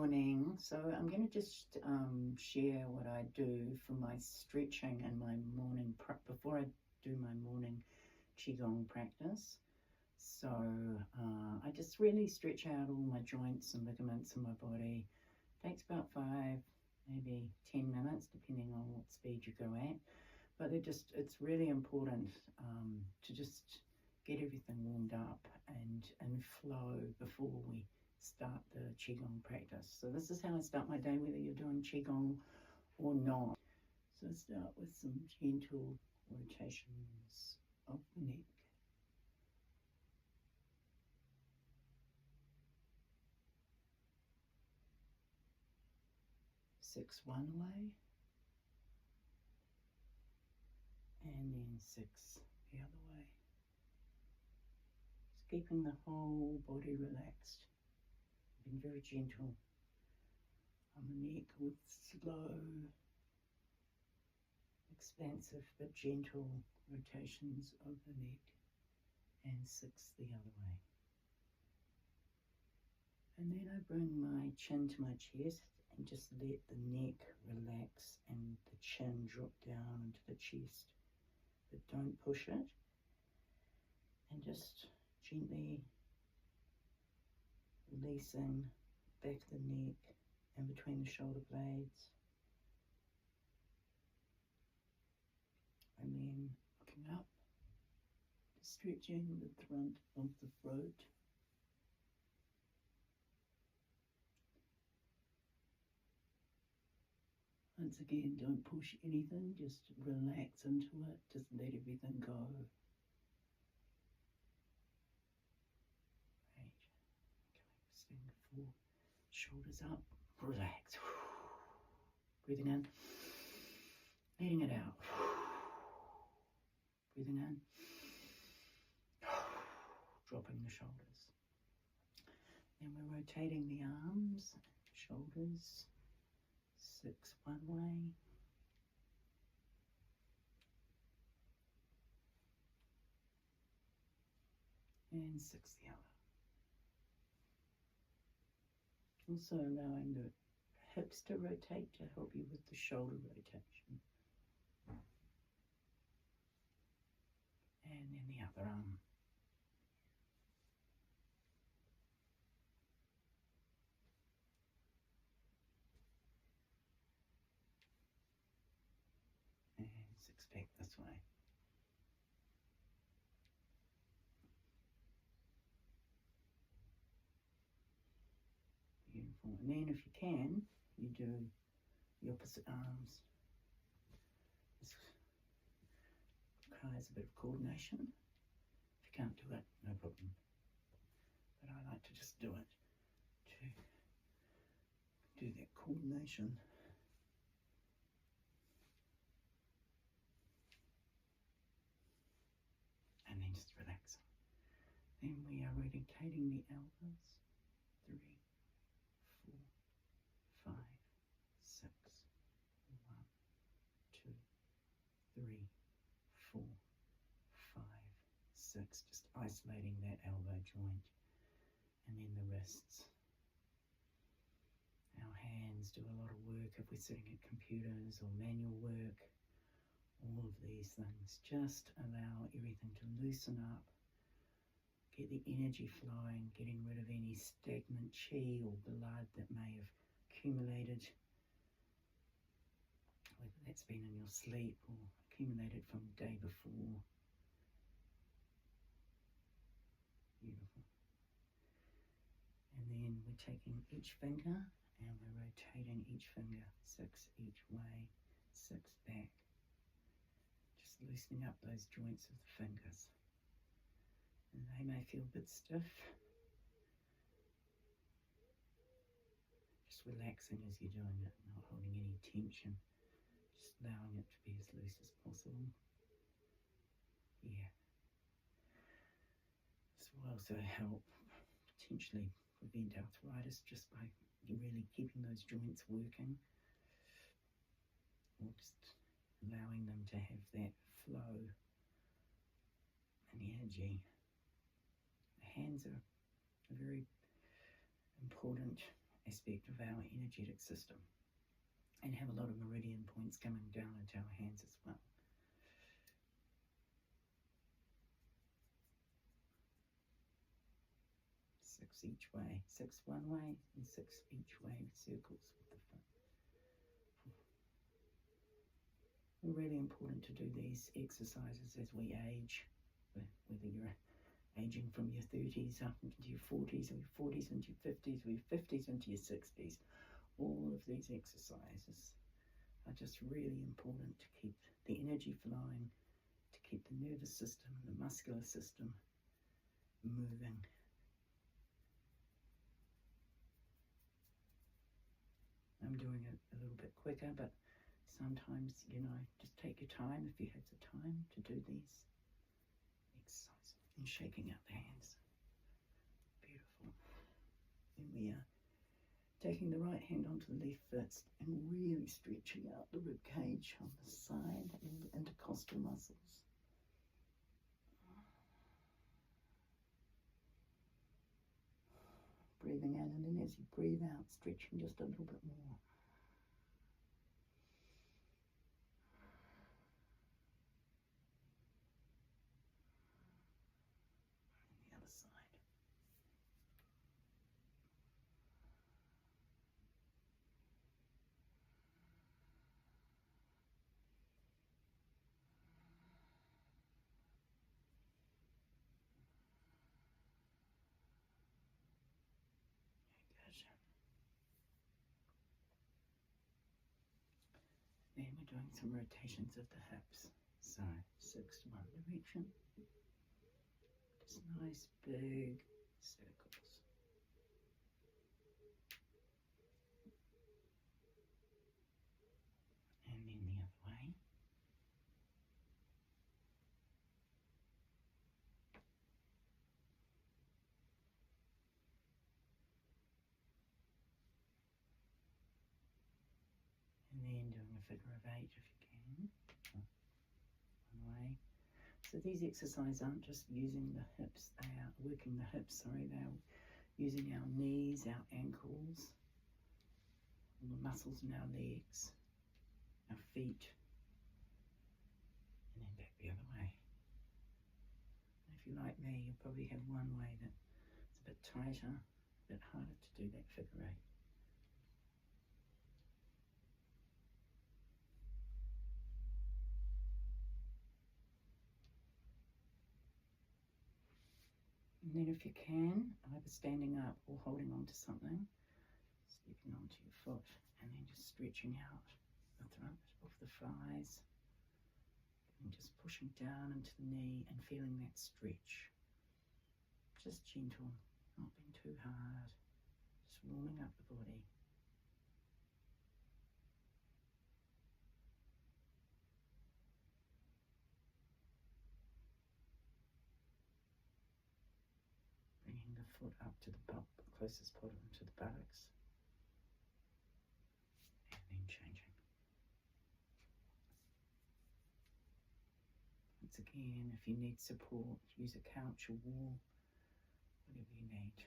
morning. So I'm going to just share what I do for my stretching and my morning before I do my morning Qigong practice. So I just really stretch out all my joints and ligaments in my body. Takes about 5, maybe 10 minutes, depending on what speed you go at. But it's really important to just get everything warmed up and flow before we start the Qigong practice. So this is how I start my day, whether you're doing Qigong or not. So start with some gentle rotations of the neck. 6 one way, and then 6 the other way. Just keeping the whole body relaxed. Being very gentle on the neck with slow, expansive but gentle rotations of the neck, and 6 the other way. And then I bring my chin to my chest and just let the neck relax and the chin drop down into the chest, but don't push it, and just gently releasing back the neck and between the shoulder blades, and then looking up, stretching the front of the throat. Once again, don't push anything, just relax into it, just let everything go. Right. Okay, stand 4, shoulders up, relax. Breathing in, letting it out. Breathing in, dropping the shoulders. Then we're rotating the arms, shoulders. 6 one way, and 6 the other. Also allowing the hips to rotate to help you with the shoulder rotation. And then the other arm. And 6 back this way. Beautiful. And then if you can, you do the opposite arms. This requires a bit of coordination. If you can't do it, no problem. But I like to just do it to do that coordination. And then just relax. Then we are rotating the elbows. 3, 4, 5, 6. 1, 2, 3, 4, 5, 6. Just isolating that elbow joint. And then the wrists. Our hands do a lot of work if we're sitting at computers or manual work. All of these things, just allow everything to loosen up, get the energy flowing, getting rid of any stagnant chi or blood that may have accumulated, whether that's been in your sleep or accumulated from the day before. Beautiful. And then we're taking each finger and we're rotating each finger, 6 each way, 6 back. Loosening up those joints of the fingers. And they may feel a bit stiff. Just relaxing as you're doing it, not holding any tension. Just allowing it to be as loose as possible. Yeah. This will also help potentially prevent arthritis just by really keeping those joints working. Or just allowing them to have that flow and energy. The hands are a very important aspect of our energetic system, and have a lot of meridian points coming down into our hands as well. Six each way, 6 one way and 6 each way circles with the foot. Really important to do these exercises as we age, whether you're aging from your 30s up into your 40s, or your 40s into your 50s, or your 50s into your 60s. All of these exercises are just really important to keep the energy flowing, to keep the nervous system and the muscular system moving. I'm doing it a little bit quicker, but sometimes, just take your time if you have the time to do these exercises. And shaking out the hands. Beautiful. And we are taking the right hand onto the left fist and really stretching out the rib cage on the side and the intercostal muscles. Breathing in, and then as you breathe out, stretching just a little bit more. And the other side. Then we're doing some rotations of the hips. So 6 to 1 direction. Just nice big circles. And then the other way. And then doing a figure of 8 if you can. One way. So these exercises aren't just using the hips, they are working the hips, they're using our knees, our ankles, all the muscles in our legs, our feet, and then back the other way. And if you're like me, you'll probably have one way that's a bit tighter, a bit harder to do that figure 8. And then if you can, either standing up or holding on to something, stepping onto your foot, and then just stretching out the front of the thighs, and just pushing down into the knee and feeling that stretch. Just gentle, not being too hard, just warming up the body. Bringing the foot up to the closest bottom to the buttocks, and then changing. Once again, if you need support, use a couch or wall, whatever you need.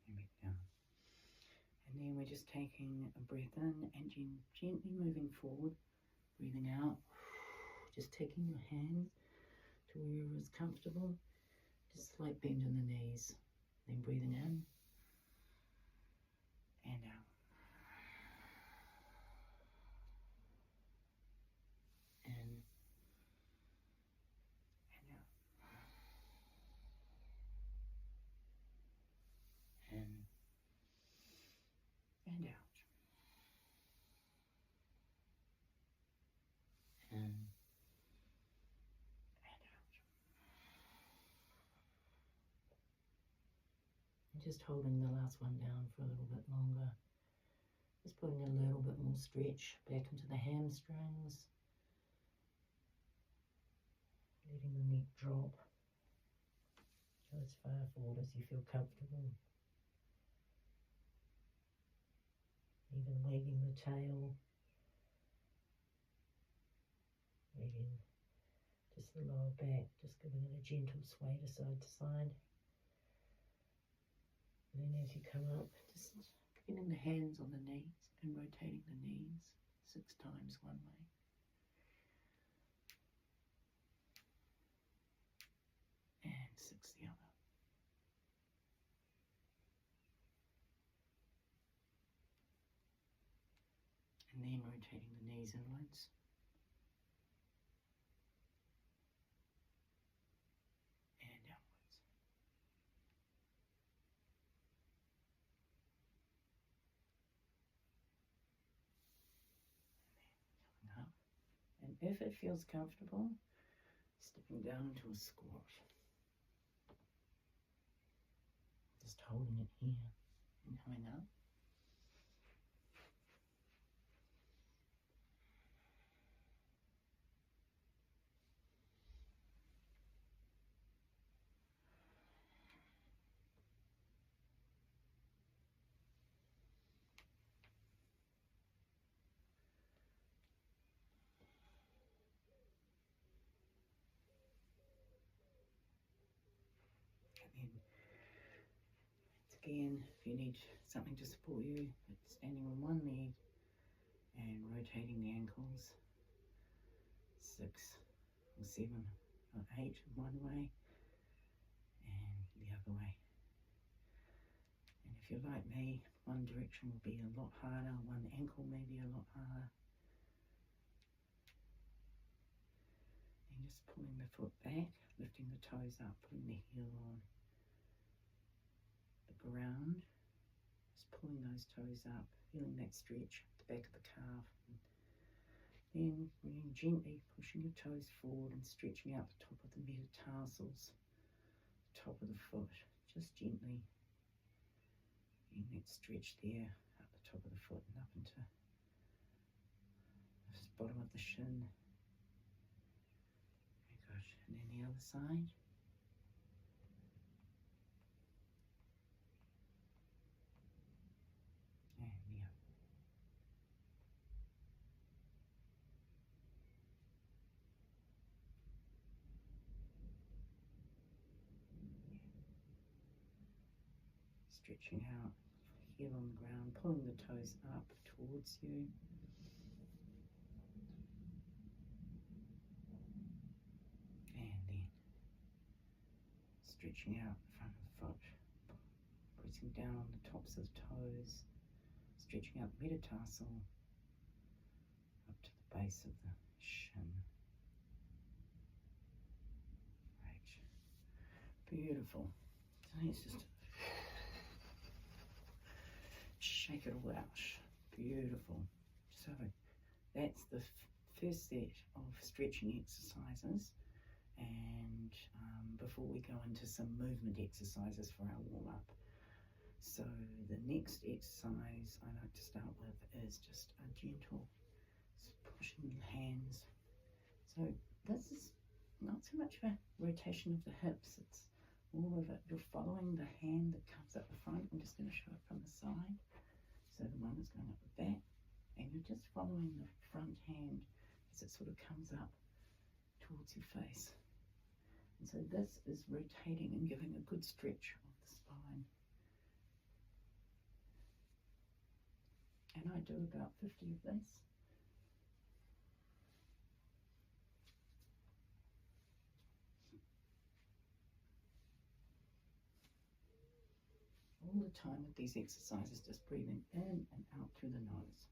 And back down. And then we're just taking a breath in and gently moving forward, breathing out, just taking your hands to wherever is comfortable, just slight bend in the knees, then breathing in and out. In and out. In and out. In and out. And just holding the last one down for a little bit longer. Just putting a little bit more stretch back into the hamstrings. Letting the neck drop. Go as far forward as you feel comfortable. Even wagging the tail, wagging just the lower back, just giving it a gentle sway to side. And then as you come up, just getting the hands on the knees and rotating the knees 6 times one way. And 6 the other. And then rotating the knees inwards. And outwards. And then coming up. And if it feels comfortable, stepping down into a squat. Just holding it here and coming up. And then, again, if you need something to support you, standing on one leg and rotating the ankles 6 or 7 or 8 one way and the other way. And if you're like me, one direction will be a lot harder, one ankle may be a lot harder. And just pulling the foot back, lifting the toes up, putting the heel on the ground, just pulling those toes up, feeling that stretch at the back of the calf. And then gently pushing your toes forward and stretching out the top of the metatarsals, the top of the foot, just gently getting that stretch there up the top of the foot and up into the bottom of the shin. Very good. And then the other side. And the other. Stretching out, heel on the ground, pulling the toes up towards you. And then stretching out the front of the foot, pressing down on the tops of the toes, stretching out the metatarsal up to the base of the shin. Right. Beautiful. So let's just shake it all out. Beautiful. So that's the first set of stretching exercises, and before we go into some movement exercises for our warm-up. So the next exercise I like to start with is just a gentle pushing the hands. So this is not so much a rotation of the hips, it's more of it, you're following the hand that comes up the front. I'm just going to show it from the side. So the one that's going up the back, and you're just following the front hand as it sort of comes up towards your face. And so this is rotating and giving a good stretch of the spine. And I do about 50 of this. All the time with these exercises, just breathing in and out through the nose.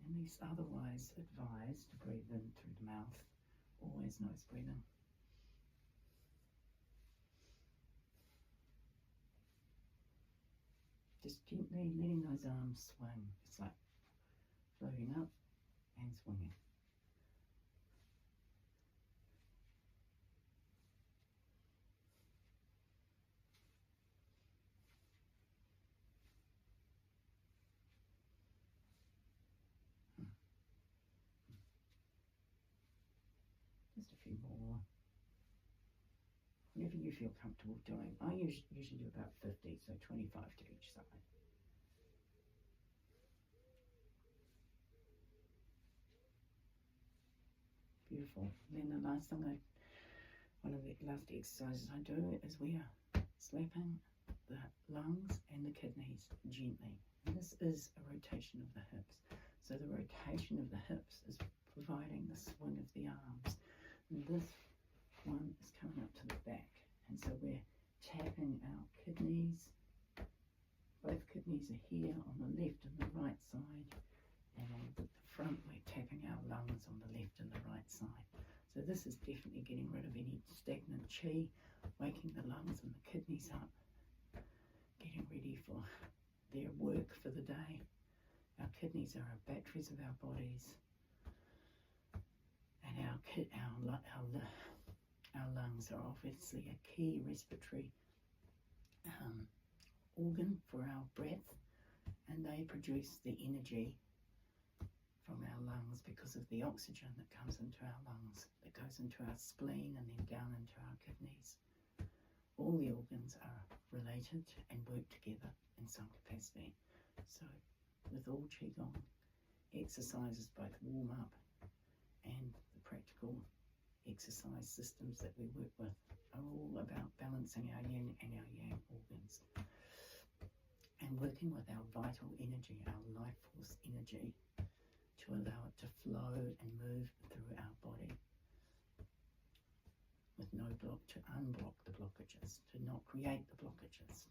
And it's otherwise advised to breathe in through the mouth, always nose breathing. Just gently letting those arms swing. It's like floating up and swinging. Just a few more. Whatever you feel comfortable doing. I usually do about 50, so 25 to each side. beautiful. And then the last thing one of the last exercises I do is we are slapping the lungs and the kidneys gently. And this is a rotation of the hips. So the rotation of the hips is providing the swing of the arms. And this one is coming up to the back. And so we're tapping our kidneys. Both kidneys are here on the left and the right side. And on the front, we're tapping our lungs on the left and the right side. So this is definitely getting rid of any stagnant chi, waking the lungs and the kidneys up, getting ready for their work for the day. Our kidneys are our batteries of our bodies, and our lungs are obviously a key respiratory organ for our breath, and they produce the energy from our lungs because of the oxygen that comes into our lungs, that goes into our spleen and then down into our kidneys. All the organs are related and work together in some capacity. So with all Qigong exercises, both warm up and the practical exercise systems that we work with are all about balancing our yin and our yang organs and working with our vital energy, our life force energy, to allow it to flow and move through our body with no block, to unblock the blockages, to not create the blockages.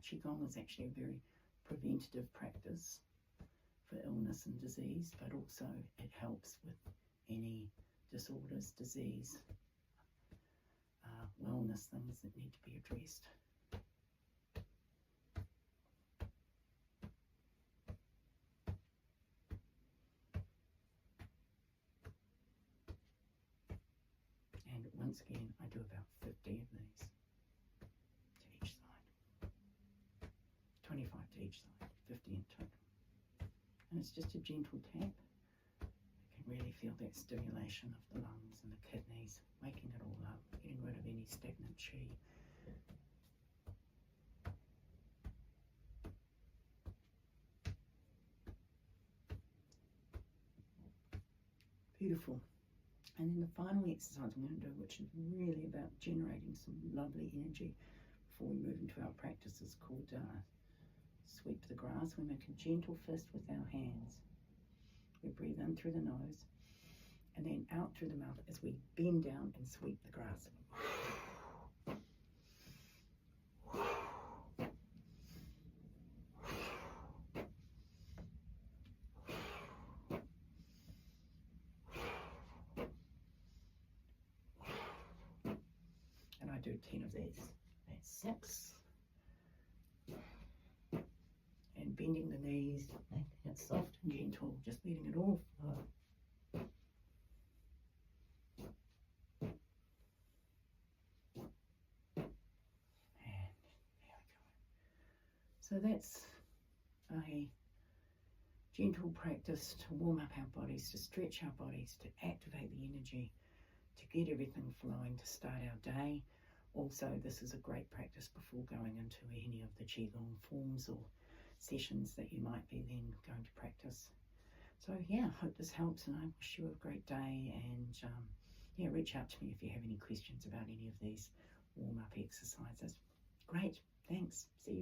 Qigong is actually a very preventative practice for illness and disease, but also it helps with any disorders, disease, wellness things that need to be addressed. And once again, I do about 50 of these to each side. 25 to each side, 50 in total. And it's just a gentle tap. You can really feel that stimulation of the lungs and the kidneys, waking it all up, getting rid of any stagnant chi. Beautiful. And then the final exercise I'm going to do, which is really about generating some lovely energy before we move into our practice, is called sweep the grass. We make a gentle fist with our hands. We breathe in through the nose and then out through the mouth as we bend down and sweep the grass. And I do 10 of these. That's 6. And bending the knees, making it soft and gentle, just letting it all flow. And there we go. So that's a gentle practice to warm up our bodies, to stretch our bodies, to activate the energy, to get everything flowing, to start our day. Also, this is a great practice before going into any of the Qigong forms or sessions that you might be then going to practice. So yeah, I hope this helps, and I wish you a great day, and reach out to me if you have any questions about any of these warm-up exercises. Great, thanks, see you.